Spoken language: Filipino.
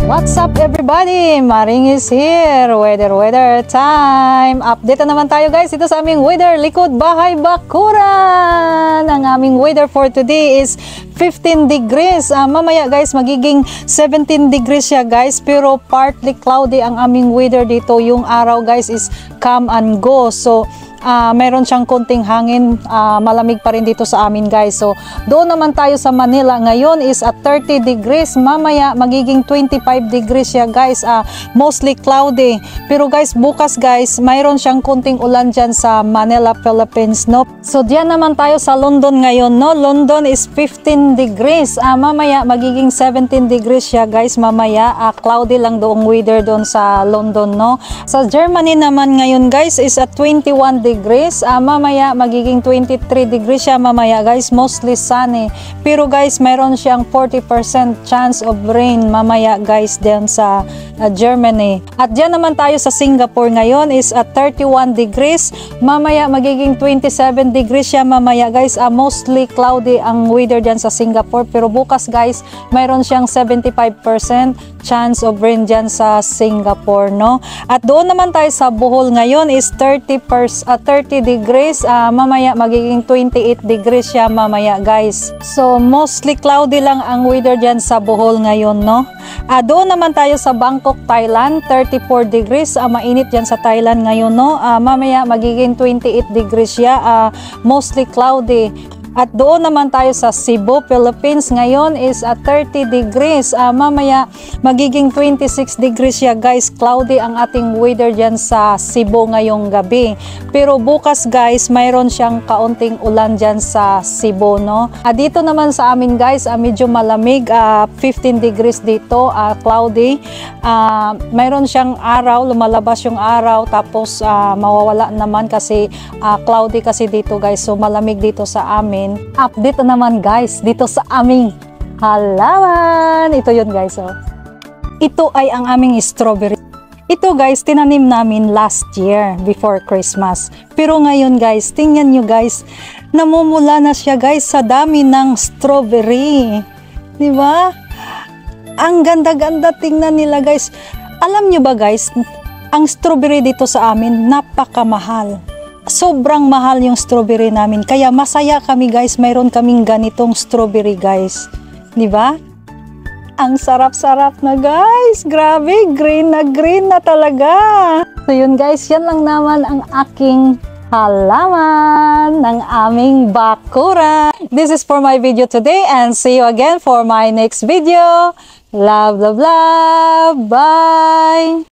What's up everybody? Maring is here. Weather time. Update na naman tayo guys dito sa aming weather likod bahay bakuran. Ang aming weather for today is 15 degrees. Mamaya guys magiging 17 degrees siya guys, pero partly cloudy ang aming weather dito. Yung araw guys is come and go. So mayroon siyang konting hangin, malamig pa rin dito sa amin guys. So doon naman tayo sa Manila ngayon is at 30 degrees, mamaya magiging 25 degrees siya guys, mostly cloudy. Pero guys bukas guys mayroon siyang konting ulan dyan sa Manila, Philippines, no? So diyan naman tayo sa London ngayon, no? London is 15 degrees, mamaya magiging 17 degrees siya guys mamaya, cloudy lang doong weather doon sa London, no? Sa Germany naman ngayon guys is at 21 degrees, mamaya magiging 23 degrees siya mamaya guys, mostly sunny. Pero guys mayroon siyang 40% chance of rain mamaya guys diyan sa Germany. At diyan naman tayo sa Singapore ngayon is at 31 degrees, mamaya magiging 27 degrees siya mamaya guys, mostly cloudy ang weather diyan sa Singapore. Pero bukas guys mayroon siyang 75% chance of rain diyan sa Singapore, no? At doon naman tayo sa Bohol ngayon is 30 degrees, mamaya magiging 28 degrees siya mamaya guys. So mostly cloudy lang ang weather dyan sa Bohol ngayon, no? Doon naman tayo sa Bangkok, Thailand, 34 degrees, mainit dyan sa Thailand ngayon, no? Mamaya magiging 28 degrees siya, mostly cloudy. At doon naman tayo sa Cebu, Philippines ngayon is at 30 degrees, mamaya magiging 26 degrees siya guys, cloudy ang ating weather dyan sa Cebu ngayong gabi. Pero bukas guys mayroon siyang kaunting ulan dyan sa Cebu, no? Dito naman sa amin guys medyo malamig, 15 degrees dito, cloudy. Mayroon siyang araw, lumalabas yung araw, tapos mawawala naman kasi cloudy kasi dito guys, so malamig dito sa amin. Update naman guys dito sa aming halaman. Ito yun guys, oh. Ito ay ang aming strawberry. Ito guys tinanim namin last year before Christmas. Pero ngayon guys, tingnan nyo guys, namumula na siya guys sa dami ng strawberry. Di ba? Ang ganda-ganda tingnan nila guys. Alam nyo ba guys, ang strawberry dito sa amin napakamahal. Sobrang mahal yung strawberry namin. Kaya masaya kami guys, mayroon kaming ganitong strawberry guys. Di ba? Ang sarap-sarap na guys. Grabe, green na talaga. So yun guys, yan lang naman ang aking halaman ng aming bakuran. This is for my video today and see you again for my next video. Love, love, love. Bye!